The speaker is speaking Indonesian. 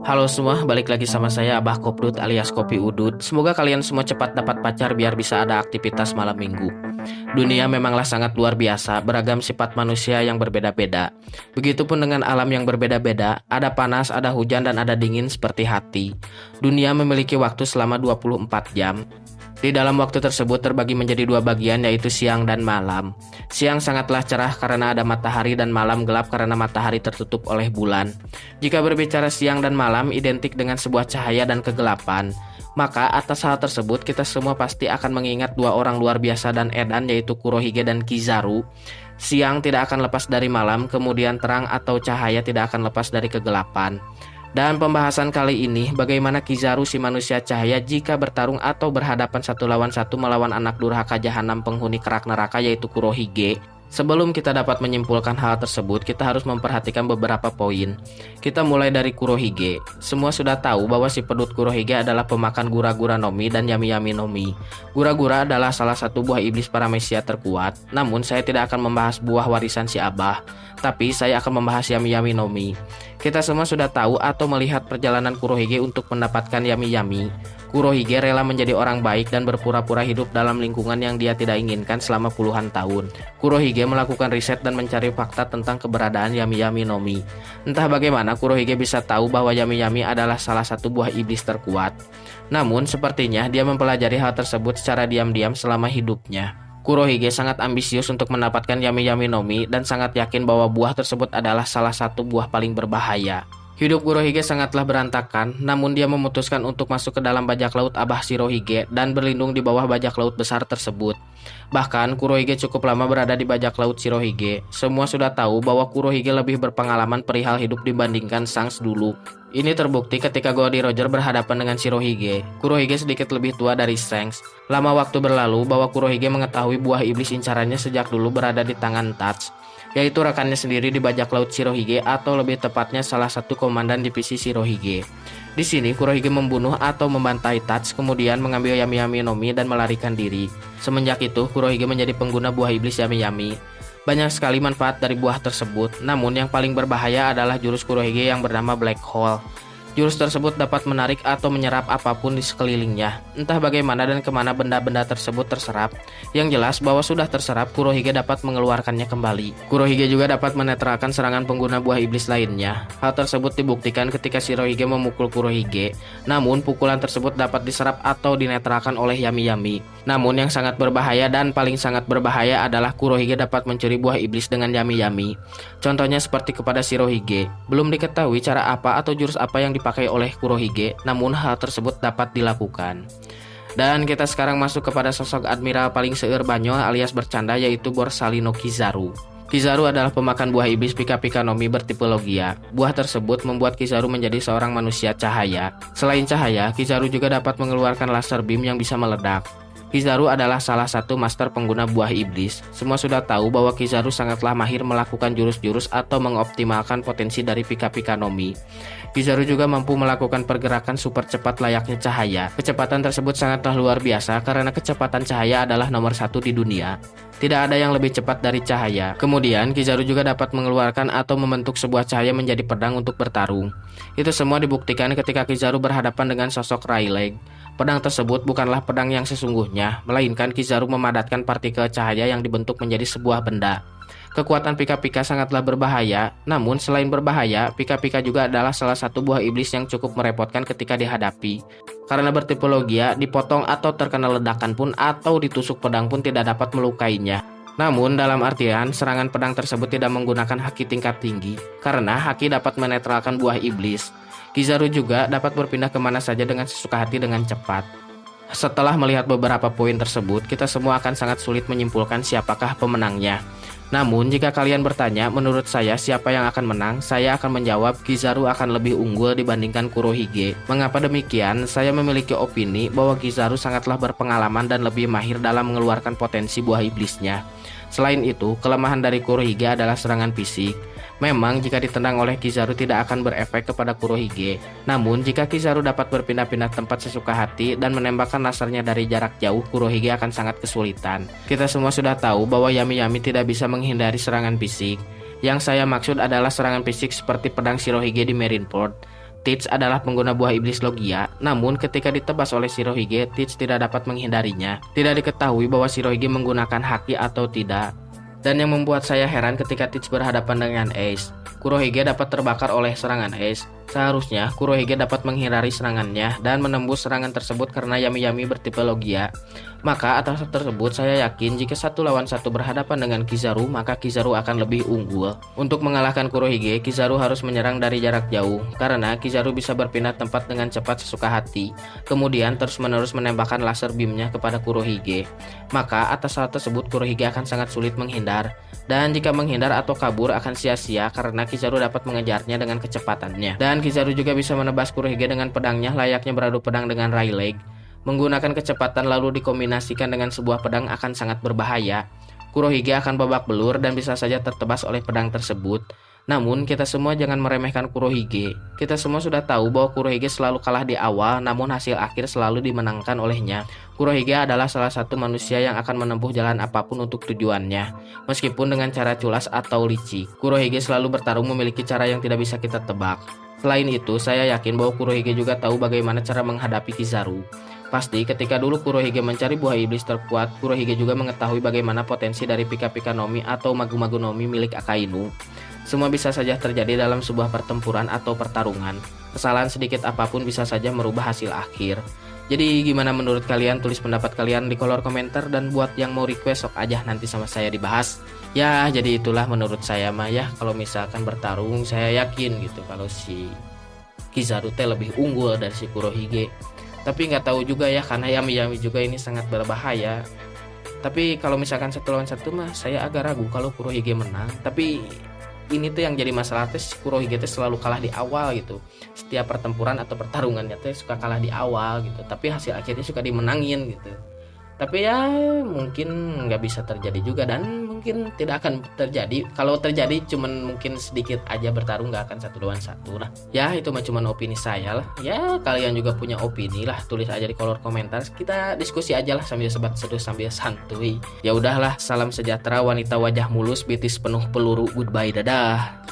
Halo semua, balik lagi sama saya Abah Kopdut alias Kopi Udut. Semoga kalian semua cepat dapat pacar biar bisa ada aktivitas malam minggu. Dunia memanglah sangat luar biasa, beragam sifat manusia yang berbeda-beda. Begitupun dengan alam yang berbeda-beda, ada panas, ada hujan, dan ada dingin seperti hati. Dunia memiliki waktu selama 24 jam. Di dalam waktu tersebut terbagi menjadi dua bagian, yaitu siang dan malam. Siang sangatlah cerah karena ada matahari dan malam gelap karena matahari tertutup oleh bulan. Jika berbicara siang dan malam identik dengan sebuah cahaya dan kegelapan, maka atas hal tersebut kita semua pasti akan mengingat dua orang luar biasa dan edan, yaitu Kurohige dan Kizaru. Siang tidak akan lepas dari malam, kemudian terang atau cahaya tidak akan lepas dari kegelapan. Dan pembahasan kali ini, bagaimana Kizaru si manusia cahaya jika bertarung atau berhadapan satu lawan satu melawan anak durhaka jahanam penghuni kerak neraka, yaitu Kurohige. Sebelum kita dapat menyimpulkan hal tersebut, kita harus memperhatikan beberapa poin. Kita mulai dari Kurohige. Semua sudah tahu bahwa si pedut Kurohige adalah pemakan gura-gura nomi dan yami-yami nomi. Gura-gura adalah salah satu buah iblis para mesia terkuat. Namun saya tidak akan membahas buah warisan si Abah, tapi saya akan membahas yami-yami nomi. Kita semua sudah tahu atau melihat perjalanan Kurohige untuk mendapatkan yami-yami. Kurohige rela menjadi orang baik dan berpura-pura hidup dalam lingkungan yang dia tidak inginkan selama puluhan tahun. Kurohige melakukan riset dan mencari fakta tentang keberadaan yami-yami nomi. Entah bagaimana Kurohige bisa tahu bahwa yami-yami adalah salah satu buah iblis terkuat. Namun sepertinya dia mempelajari hal tersebut secara diam-diam selama hidupnya. Kurohige sangat ambisius untuk mendapatkan yami-yami nomi dan sangat yakin bahwa buah tersebut adalah salah satu buah paling berbahaya. Hidup Kurohige sangatlah berantakan, namun dia memutuskan untuk masuk ke dalam bajak laut Abah Shirohige dan berlindung di bawah bajak laut besar tersebut. Bahkan Kurohige cukup lama berada di bajak laut Shirohige. Semua sudah tahu bahwa Kurohige lebih berpengalaman perihal hidup dibandingkan Shanks dulu. Ini terbukti ketika Goldie Roger berhadapan dengan Shirohige. Kurohige sedikit lebih tua dari Shanks. Lama waktu berlalu bahwa Kurohige mengetahui buah iblis incarannya sejak dulu berada di tangan Touch, yaitu rekannya sendiri di bajak laut Shirohige, atau lebih tepatnya salah satu komandan divisi Shirohige. Di sini Kurohige membunuh atau membantai Touch, kemudian mengambil yami-yami nomi dan melarikan diri. Semenjak itu Kurohige menjadi pengguna buah iblis yami-yami. Banyak sekali manfaat dari buah tersebut, namun yang paling berbahaya adalah jurus Kurohige yang bernama Black Hole. Jurus tersebut dapat menarik atau menyerap apapun di sekelilingnya. Entah bagaimana dan kemana benda-benda tersebut terserap. Yang jelas bahwa sudah terserap, Kurohige dapat mengeluarkannya kembali. Kurohige juga dapat menetralkan serangan pengguna buah iblis lainnya. Hal tersebut dibuktikan ketika Shirohige memukul Kurohige. Namun pukulan tersebut dapat diserap atau dinetralkan oleh yami-yami. Namun yang sangat berbahaya dan paling sangat berbahaya adalah Kurohige dapat mencuri buah iblis dengan yami-yami. Contohnya seperti kepada Shirohige. Belum diketahui cara apa atau jurus apa yang dipakai oleh Kurohige, namun hal tersebut dapat dilakukan. Dan kita sekarang masuk kepada sosok admiral paling seueur banyol alias bercanda, yaitu Borsalino Kizaru. Kizaru adalah pemakan buah iblis Pika-Pika Nomi bertipe Logia. Buah tersebut membuat Kizaru menjadi seorang manusia cahaya. Selain cahaya, Kizaru juga dapat mengeluarkan laser beam yang bisa meledak. Kizaru adalah salah satu master pengguna buah iblis. Semua sudah tahu bahwa Kizaru sangatlah mahir melakukan jurus-jurus atau mengoptimalkan potensi dari Pika-Pika Nomi. Kizaru juga mampu melakukan pergerakan super cepat layaknya cahaya. Kecepatan tersebut sangatlah luar biasa karena kecepatan cahaya adalah nomor satu di dunia. Tidak ada yang lebih cepat dari cahaya. Kemudian Kizaru juga dapat mengeluarkan atau membentuk sebuah cahaya menjadi pedang untuk bertarung. Itu semua dibuktikan ketika Kizaru berhadapan dengan sosok Rayleigh. Pedang tersebut bukanlah pedang yang sesungguhnya, melainkan Kizaru memadatkan partikel cahaya yang dibentuk menjadi sebuah benda. Kekuatan Pika-Pika sangatlah berbahaya, namun selain berbahaya, Pika-Pika juga adalah salah satu buah iblis yang cukup merepotkan ketika dihadapi. Karena bertipe Logia, dipotong atau terkena ledakan pun atau ditusuk pedang pun tidak dapat melukainya. Namun dalam artian, serangan pedang tersebut tidak menggunakan haki tingkat tinggi, karena haki dapat menetralkan buah iblis. Kizaru juga dapat berpindah kemana saja dengan sesuka hati dengan cepat. Setelah melihat beberapa poin tersebut, kita semua akan sangat sulit menyimpulkan siapakah pemenangnya. Namun jika kalian bertanya, menurut saya siapa yang akan menang, saya akan menjawab Kizaru akan lebih unggul dibandingkan Kurohige. Mengapa demikian? Saya memiliki opini bahwa Kizaru sangatlah berpengalaman dan lebih mahir dalam mengeluarkan potensi buah iblisnya. Selain itu, kelemahan dari Kurohige adalah serangan fisik. Memang jika ditendang oleh Kizaru tidak akan berefek kepada Kurohige. Namun jika Kizaru dapat berpindah-pindah tempat sesuka hati dan menembakkan lasernya dari jarak jauh, Kurohige akan sangat kesulitan. Kita semua sudah tahu bahwa yami-yami tidak bisa menghindari serangan fisik. Yang saya maksud adalah serangan fisik seperti pedang Shirohige di Marineford. Teach adalah pengguna buah iblis Logia, namun ketika ditebas oleh Shirohige, Teach tidak dapat menghindarinya. Tidak diketahui bahwa Shirohige menggunakan haki atau tidak. Dan yang membuat saya heran ketika Teach berhadapan dengan Ace, Kurohige dapat terbakar oleh serangan Ace. Seharusnya Kurohige dapat menghindari serangannya dan menembus serangan tersebut karena Yami-Yami bertipe Logia. Maka atas hal tersebut saya yakin jika 1 lawan 1 berhadapan dengan Kizaru, maka Kizaru akan lebih unggul. Untuk mengalahkan Kurohige, Kizaru harus menyerang dari jarak jauh karena Kizaru bisa berpindah tempat dengan cepat sesuka hati. Kemudian terus-menerus menembakkan laser beamnya kepada Kurohige. Maka atas hal tersebut Kurohige akan sangat sulit menghindar. Dan jika menghindar atau kabur akan sia-sia karena Kizaru dapat mengejarnya dengan kecepatannya. Dan Kizaru juga bisa menebas Kurohige dengan pedangnya layaknya beradu pedang dengan Rayleigh. Menggunakan kecepatan lalu dikombinasikan dengan sebuah pedang akan sangat berbahaya. Kurohige akan babak belur dan bisa saja tertebas oleh pedang tersebut. Namun kita semua jangan meremehkan Kurohige. Kita semua sudah tahu bahwa Kurohige selalu kalah di awal, namun hasil akhir selalu dimenangkan olehnya. Kurohige adalah salah satu manusia yang akan menempuh jalan apapun untuk tujuannya, meskipun dengan cara culas atau licik. Kurohige selalu bertarung memiliki cara yang tidak bisa kita tebak. Selain itu, saya yakin bahwa Kurohige juga tahu bagaimana cara menghadapi Kizaru. Pasti ketika dulu Kurohige mencari buah iblis terkuat, Kurohige juga mengetahui bagaimana potensi dari Pika-Pika Nomi atau Magu-Magu Nomi milik Akainu. Semua bisa saja terjadi dalam sebuah pertempuran atau pertarungan. Kesalahan sedikit apapun bisa saja merubah hasil akhir. Jadi gimana menurut kalian? Tulis pendapat kalian di kolom komentar, dan buat yang mau request sok aja nanti sama saya dibahas. Ya jadi itulah menurut saya mah ya, kalau misalkan bertarung saya yakin gitu kalau si Kizaru teh lebih unggul dari si Kurohige. Tapi nggak tahu juga ya, karena Yami-Yami juga ini sangat berbahaya. Tapi kalau misalkan 1 lawan 1 mah saya agak ragu kalau Kurohige menang. Tapi ini tuh yang jadi masalah tuh, Kurohige tuh selalu kalah di awal gitu. Setiap pertempuran atau pertarungannya tuh suka kalah di awal gitu. Tapi hasil akhirnya suka dimenangin gitu. Tapi ya mungkin nggak bisa terjadi juga, dan mungkin tidak akan terjadi. Kalau terjadi cuman mungkin sedikit aja bertarung, nggak akan 1 lawan 1 lah. Ya itu mah cuman opini saya lah. Ya kalian juga punya opini lah, tulis aja di kolom komentar. Kita diskusi aja lah sambil sebat seduh sambil santuy. Ya udahlah, salam sejahtera wanita wajah mulus, bitis penuh peluru. Goodbye, dadah.